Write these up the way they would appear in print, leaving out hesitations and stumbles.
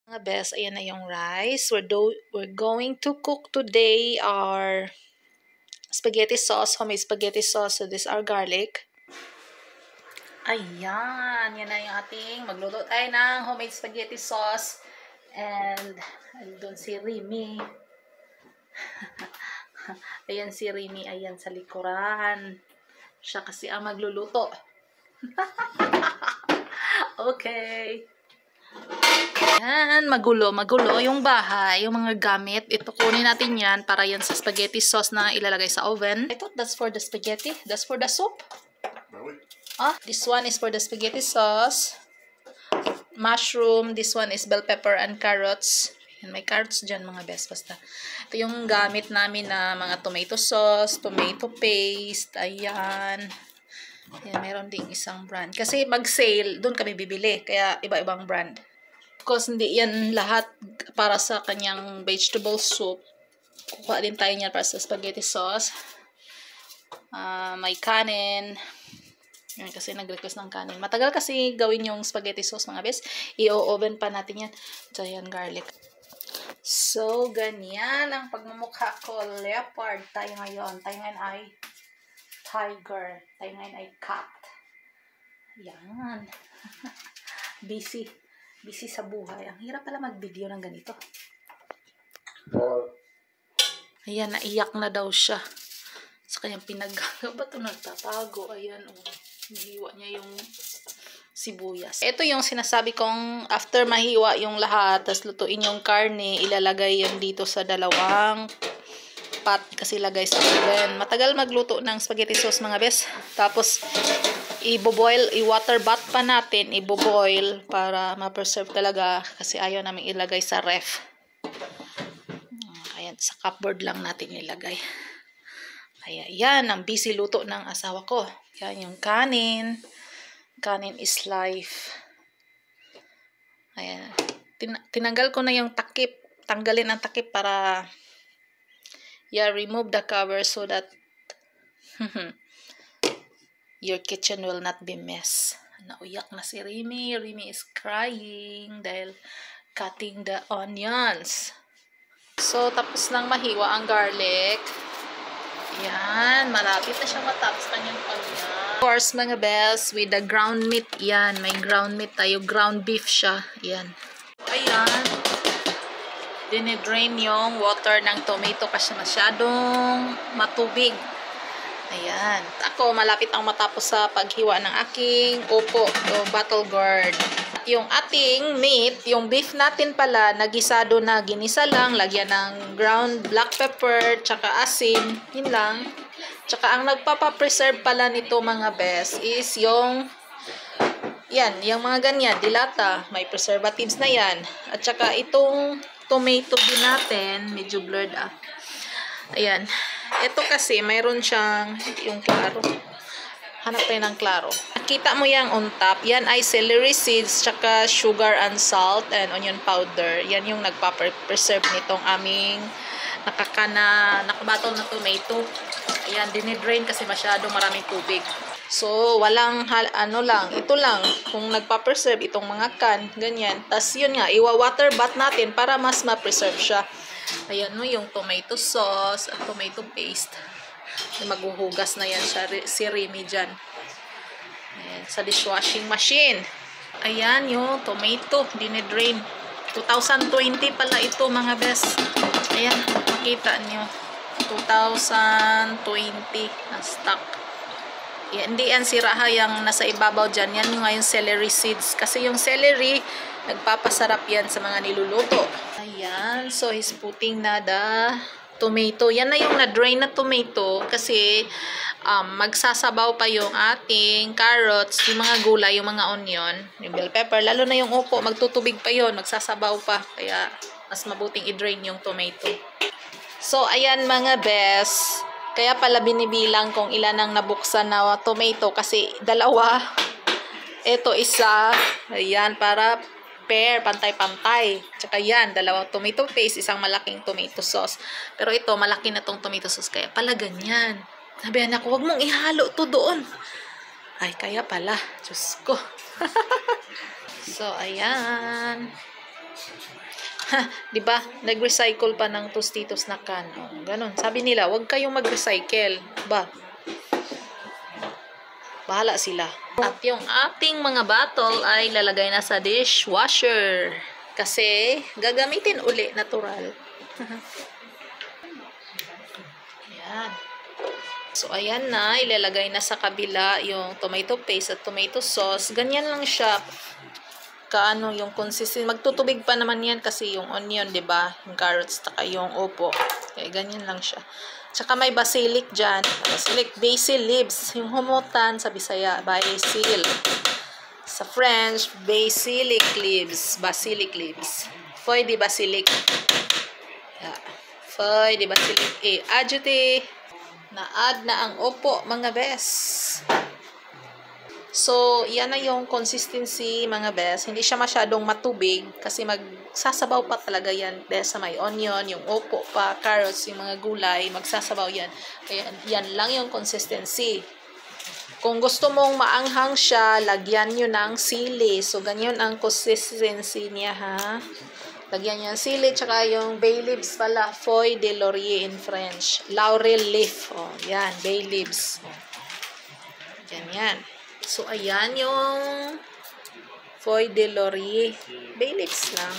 Mga best, ayan na yung rice. We're going to cook today our spaghetti sauce, homemade spaghetti sauce. So this is our garlic. Ayan, yan na yung ating magluto tayo ng homemade spaghetti sauce. And doon si Rimi. Ayan si Rimi, ayan sa likuran. Siya kasi ang magluluto. Okay. Yan, magulo yung bahay, yung mga gamit. Ito, kunin natin yan para yan sa spaghetti sauce na ilalagay sa oven. I thought that's for the spaghetti. That's for the soup. Really? This one is for the spaghetti sauce. Mushroom. This one is bell pepper and carrots. Yan, may carrots dyan mga best. Basta. Ito yung gamit namin na mga tomato sauce, tomato paste. Ayan. Yan, meron ding isang brand. Kasi mag-sale, doon kami bibili. Kaya iba-ibang brand. Of course, hindi yan lahat para sa kanyang vegetable soup. Kuha din tayo niyan para sa spaghetti sauce. May kanin. Yan, kasi nag-request ng kanin. Matagal kasi gawin yung spaghetti sauce mga bes. I-oven pa natin yan. So, yan, garlic. So, ganyan ang pagmumukha ko. Leopard tayo ngayon. Tayo ngayon ay tiger. Tayo ngayon ay cat. Yan. Busy sa buhay. Ang hirap pala mag-video ng ganito. Ayan, naiyak na daw siya. Sa kanyang pinaggaga. Ba't ito nagtatago? Ayan, nahiwa niya yung sibuyas. Ito yung sinasabi kong after mahiwa yung lahat, tas lutuin yung karne, ilalagay yun dito sa dalawang pot kasi lagay sa oven. Matagal magluto ng spaghetti sauce mga bes. Tapos, i-water bath pa natin, i-boil para ma-preserve talaga kasi ayaw namin ilagay sa ref. Ayan, sa cupboard lang natin ilagay. Kaya yan, ang busy luto ng asawa ko. Yan yung kanin. Kanin is life. Ayan. Tinanggal ko na yung takip. Tanggalin ang takip para remove the cover so that your kitchen will not be mess. Nauyak na si Rimi. Rimi is crying dahil cutting the onions. So, tapos nang mahiwa ang garlic. Yan. Malapit na siya matapos kanyang pagyan. Of course, mga best, with the ground meat. Yan. May ground meat tayo. Ground beef siya. Yan. Ayan. Dinidrain yung water ng tomato kasi masyadong matubig. Ayan. Ako, malapit ang matapos sa paghiwa ng aking upo o battle gourd. Yung ating meat, yung beef natin pala, nagisado na ginisa lang, lagyan ng ground black pepper, tsaka asin, yun lang. Tsaka ang nagpapapreserve pala nito mga best is yung yung mga ganyan, dilata, may preservatives na yan. At tsaka itong tomato din natin, medyo blurred Ayan. Ito kasi, mayroon siyang, yung klaro. Hanap tayo ng klaro. Nakita mo yung on top. Yan ay celery seeds, tsaka sugar and salt, and onion powder. Yan yung nagpa-preserve nitong aming nakabatol na tomato. Ayan, dinidrain kasi masyado maraming tubig. So, walang, ito lang. Kung nagpa-preserve itong mga can, ganyan. Tas yun nga, iwa-water bath natin para mas ma-preserve siya. Ayan yung tomato sauce at tomato paste. Maghuhugas na yan si Rimi dyan. Ayan, sa dishwashing machine. Ayan yung tomato, dinidrain. 2020 pala ito mga best. Ayan, makita nyo. 2020 na stock. Yan, hindi yan siraha yung nasa ibabaw dyan. Yan yung ngayon celery seeds. Kasi yung celery, nagpapasarap yan sa mga niluluto. Ayan. So, he's putting na the tomato. Yan na yung na-drain na tomato. Kasi, magsasabaw pa yung ating carrots, yung mga gulay, yung mga onion, yung bell pepper. Lalo na yung upo, magtutubig pa yon, magsasabaw pa. Kaya, mas mabuting i-drain yung tomato. So, ayan mga best. Kaya pala binibilang kung ilan ang nabuksan na tomato kasi dalawa. Ito isa. Ayan, para pair, pantay-pantay. Tsaka yan, dalawang tomato paste, isang malaking tomato sauce. Pero ito, malaki na tong tomato sauce. Kaya pala ganyan. Sabihan ako, huwag mong ihalo to doon. Ay, kaya pala. Diyos ko. So, ayan. Di ba? Nag-recycle pa ng Tostitos na can. Oh, ganun. Sabi nila, huwag kayong mag-recycle. Ba? Bahala sila. At yung ating mga bottle ay lalagay na sa dishwasher. Kasi gagamitin uli, natural. Ayan. So, ayan na. Ilalagay na sa kabila yung tomato paste at tomato sauce. Ganyan lang siya. Kaano yung consistency. Magtutubig pa naman yan kasi yung onion, 'di ba? Yung carrots taka yung opo. Kaya ganyan lang siya. Tsaka may basilic dyan. Basil leaves. Yung humutan sa Bisaya, basil. Sa French, basilic leaves. Basilic leaves. Foy de basilic. Yeah. Foy de basilic. Adjective. Na-add na ang opo, mga bes. So, yan na yung consistency, mga bes. Hindi siya masyadong matubig kasi magsasabaw pa talaga yan dahil sa may onion, yung opo pa, carrots, yung mga gulay, magsasabaw yan. Kaya yan lang yung consistency. Kung gusto mong maanghang siya, lagyan nyo ng sili. So, ganyan ang consistency niya, ha? Lagyan nyo ng sili, tsaka yung bay leaves pala, feuille de laurier in French. Laurel leaf. Oh, yan, bay leaves. Oh. Yan. So, ayan yung feuille de laurier. Bay leaves lang.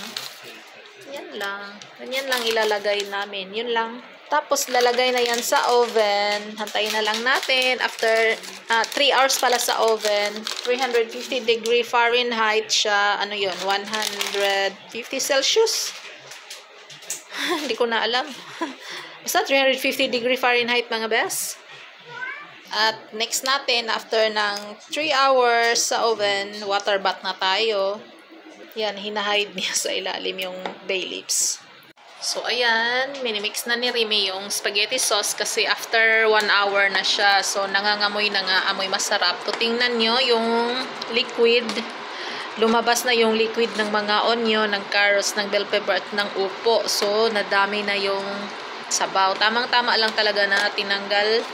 Yan lang. Ganyan lang ilalagay namin. Yun lang. Tapos, lalagay na yan sa oven. Hantayin na lang natin. After 3 hours pala sa oven. 350 degree Fahrenheit siya. Ano yun? 150 Celsius? Hindi ko na alam. Basta 350 degree Fahrenheit, mga bes. At next natin, after ng 3 hours sa oven, water bath na tayo. Yan, hinahide niya sa ilalim yung bay leaves. So, ayan, minimix na ni Remy yung spaghetti sauce kasi after 1 hour na siya. So, nangangamoy na nga, amoy masarap. So, tingnan nyo yung liquid. Lumabas na yung liquid ng mga onion, ng carrots, ng bell pepper at ng upo. So, nadami na yung sabaw. Tamang-tama lang talaga na tinanggal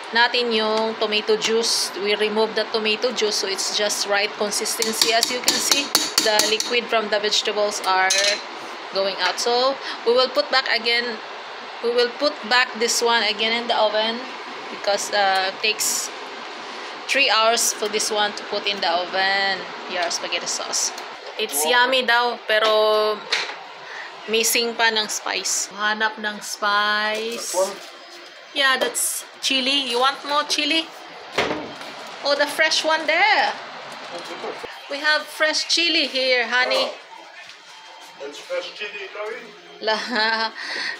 natin yung tomato juice. We remove the tomato juice, so it's just right consistency. As you can see, the liquid from the vegetables are going out. So we will put back this one again in the oven because takes 3 hours for this one to put in the oven. Your spaghetti sauce. It's yummy daw, pero missing pa ng spice. Hanap ng spice. Yeah, that's chili. You want more chili? Oh, the fresh one there. We have fresh chili here, honey. That's fresh chili, Chloe?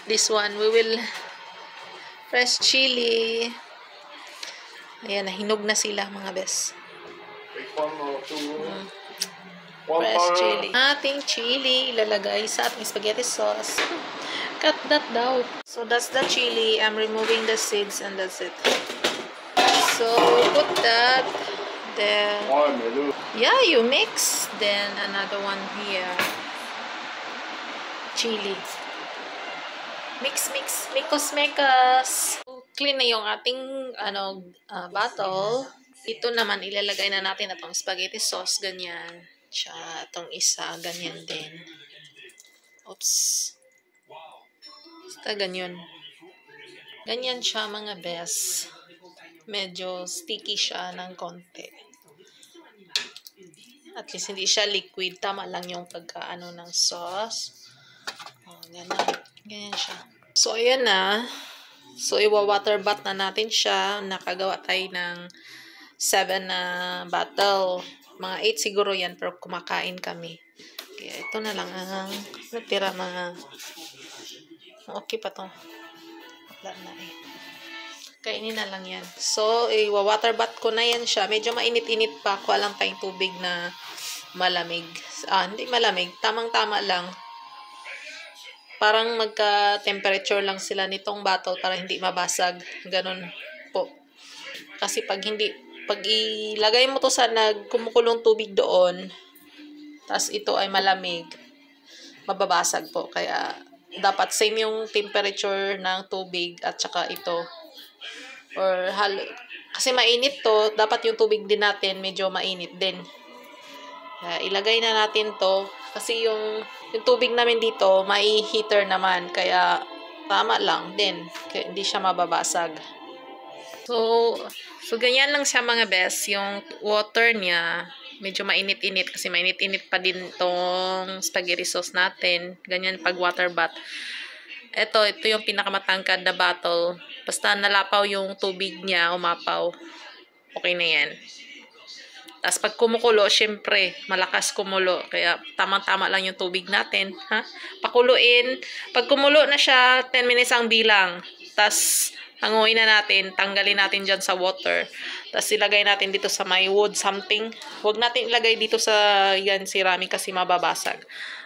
This one, we will fresh chili. Ayan, nahinog na sila, mga bes. Take one or two. Fresh chili. Ating chili ilalagay sa ating spaghetti sauce. Cut that daw. So, that's the chili. I'm removing the seeds and that's it. So, put that. Then, yeah, you mix. Then, another one here. Chili. Mix. Mekos. Clean na yung ating bottle. Ito naman, ilalagay na natin itong spaghetti sauce. Ganyan. Siya, itong isa. Ganyan din. Oops. Basta ganyan. Ganyan siya, mga bes. Medyo sticky siya ng konti. At least hindi siya liquid. Tama lang yung pagkaano ng sauce. Oh, ganyan siya. So, ayan na. So, iwa-water bath na natin siya. Nakagawa tayo ng 7 na bottle. Mga 8 siguro yan, pero kumakain kami. Kaya ito na lang ang natira, mga okay pa to. Wala na eh. Kainin na lang yan. So, iwa-water bath ko na yan siya. Medyo mainit-init pa. Kuha lang tayong tubig na malamig. Hindi malamig. Tamang-tama lang. Parang magka-temperature lang sila nitong bottle para hindi mabasag. Ganun po. Kasi pag ilagay mo to sa kumukulong tubig doon, tas ito ay malamig, mababasag po. Kaya, dapat same yung temperature ng tubig at saka ito. Kasi mainit to, dapat yung tubig din natin medyo mainit din. Ilagay na natin to kasi yung tubig namin dito may heater naman kaya tama lang din kaya hindi siya mababasag. So ganyan lang siya mga best. Yung water niya medyo mainit-init kasi mainit-init pa din tong spaghetti sauce natin. Ganyan pag water bath. Ito yung pinakamatangkad na bottle. Basta nalapaw yung tubig niya, umapaw. Okay na yan. Tapos pag kumukulo, syempre, malakas kumulo. Kaya tamang-tama lang yung tubig natin. Ha? Pakuluin. Pag kumulo na siya, 10 minutes ang bilang. Tapos, hanguin na natin. Tanggalin natin dyan sa water. Tapos, ilagay natin dito sa may wood something. Huwag natin ilagay dito sa yan ceramic kasi mababasag.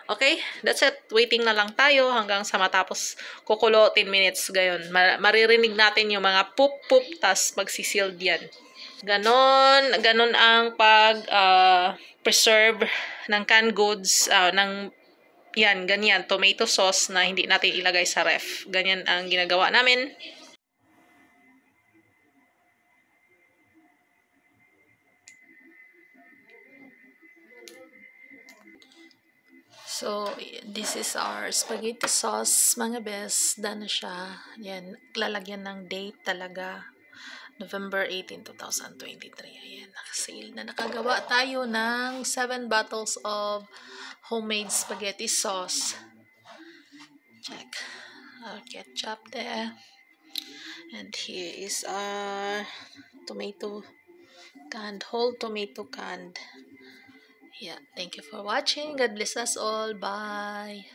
Okay? That's it. Waiting na lang tayo hanggang sa matapos kukulo 10 minutes. Gayon. Maririnig natin yung mga poop-poop. Tapos, magsisealed yan. Ganon ang preserve ng canned goods ganyan tomato sauce na hindi natin ilagay sa ref. Ganyan ang ginagawa namin. So, this is our spaghetti sauce, mga best. Done na siya. Yan, lalagyan ng date talaga. November 18, 2023. Ayan, nakasale na. Nakagawa tayo ng 7 bottles of homemade spaghetti sauce. Check. Our ketchup there. And here is our tomato canned, whole tomato canned. Yeah, thank you for watching. God bless us all. Bye.